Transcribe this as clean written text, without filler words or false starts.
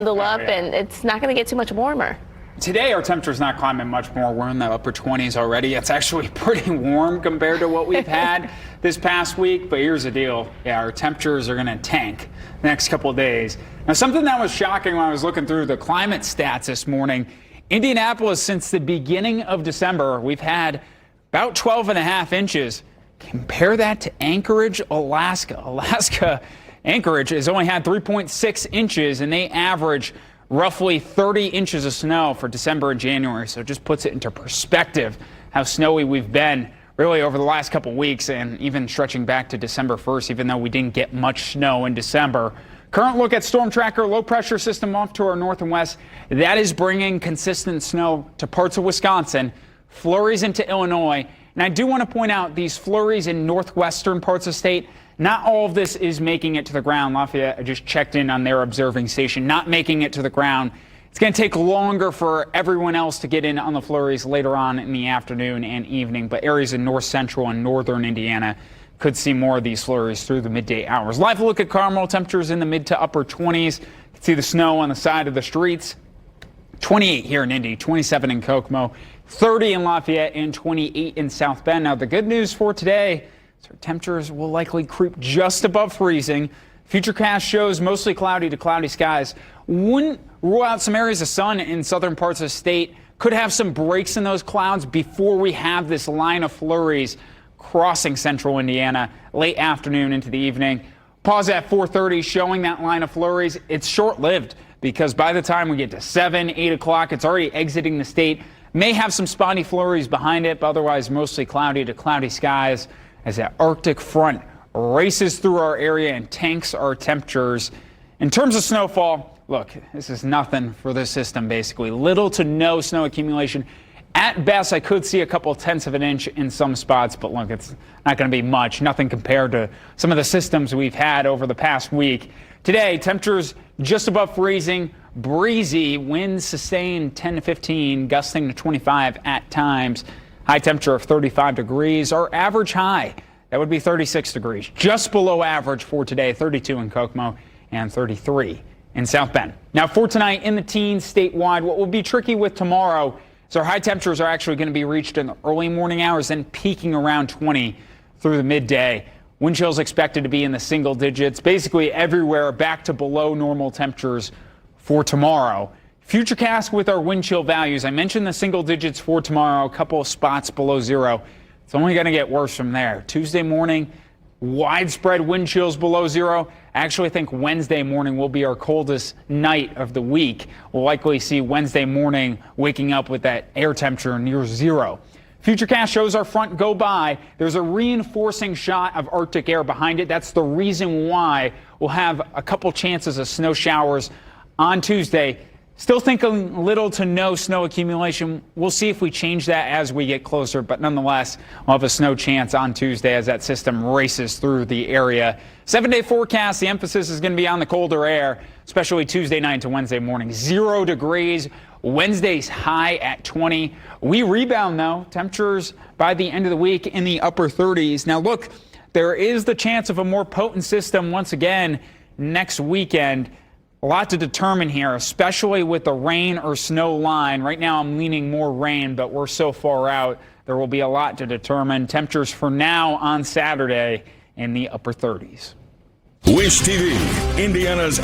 up, and it's not going to get too much warmer. Today, our temperature's not climbing much more. We're in the upper 20s already. It's actually pretty warm compared to what we've had this past week. But here's the deal. Yeah, our temperatures are going to tank the next couple of days. Now, something that was shocking when I was looking through the climate stats this morning, Indianapolis, since the beginning of December, we've had about 12.5 inches. Compare that to Anchorage, Alaska. Anchorage has only had 3.6 inches, and they average roughly 30 inches of snow for December and January. So it just puts it into perspective how snowy we've been really over the last couple weeks, and even stretching back to December 1st, even though we didn't get much snow in December. Current look at storm tracker, low pressure system off to our north and west. That is bringing consistent snow to parts of Wisconsin, flurries into Illinois. And I do want to point out these flurries in northwestern parts of the state. Not all of this is making it to the ground. Lafayette, I just checked in on their observing station, not making it to the ground. It's going to take longer for everyone else to get in on the flurries later on in the afternoon and evening, but areas in north central and northern Indiana could see more of these flurries through the midday hours. Live look at Carmel, temperatures in the mid to upper 20s. You can see the snow on the side of the streets. 28 here in Indy, 27 in Kokomo, 30 in Lafayette, and 28 in South Bend. Now, the good news for today, so temperatures will likely creep just above freezing. Futurecast shows mostly cloudy to cloudy skies. Wouldn't rule out some areas of sun in southern parts of the state. Could have some breaks in those clouds before we have this line of flurries crossing central Indiana late afternoon into the evening. Pause at 4:30 showing that line of flurries. It's short-lived because by the time we get to 7, 8 o'clock, it's already exiting the state. May have some spotty flurries behind it, but otherwise mostly cloudy to cloudy skies as that Arctic front races through our area and tanks our temperatures. In terms of snowfall, look, this is nothing for this system, basically. Little to no snow accumulation. At best, I could see a couple tenths of an inch in some spots, but look, it's not going to be much. Nothing compared to some of the systems we've had over the past week. Today, temperatures just above freezing, breezy, winds sustained 10 to 15, gusting to 25 at times. High temperature of 35 degrees. Our average high, that would be 36 degrees. Just below average for today, 32 in Kokomo and 33 in South Bend. Now for tonight in the teens statewide, what will be tricky with tomorrow is our high temperatures are actually going to be reached in the early morning hours, then peaking around 20 through the midday. Wind chills expected to be in the single digits, basically everywhere back to below normal temperatures for tomorrow. Futurecast with our wind chill values. I mentioned the single digits for tomorrow, a couple of spots below zero. It's only going to get worse from there. Tuesday morning, widespread wind chills below zero. I actually think Wednesday morning will be our coldest night of the week. We'll likely see Wednesday morning waking up with that air temperature near zero. Futurecast shows our front go by. There's a reinforcing shot of Arctic air behind it. That's the reason why we'll have a couple chances of snow showers on Tuesday. Still thinking little to no snow accumulation. We'll see if we change that as we get closer, but nonetheless, we'll have a snow chance on Tuesday as that system races through the area. 7-day forecast, the emphasis is going to be on the colder air, especially Tuesday night to Wednesday morning. 0 degrees. Wednesday's high at 20. We rebound, though. Temperatures by the end of the week in the upper 30s. Now, look, there is the chance of a more potent system once again next weekend. A lot to determine here, especially with the rain or snow line. Right now, I'm leaning more rain, but we're so far out, there will be a lot to determine. Temperatures for now on Saturday in the upper 30s. Wish TV, Indiana's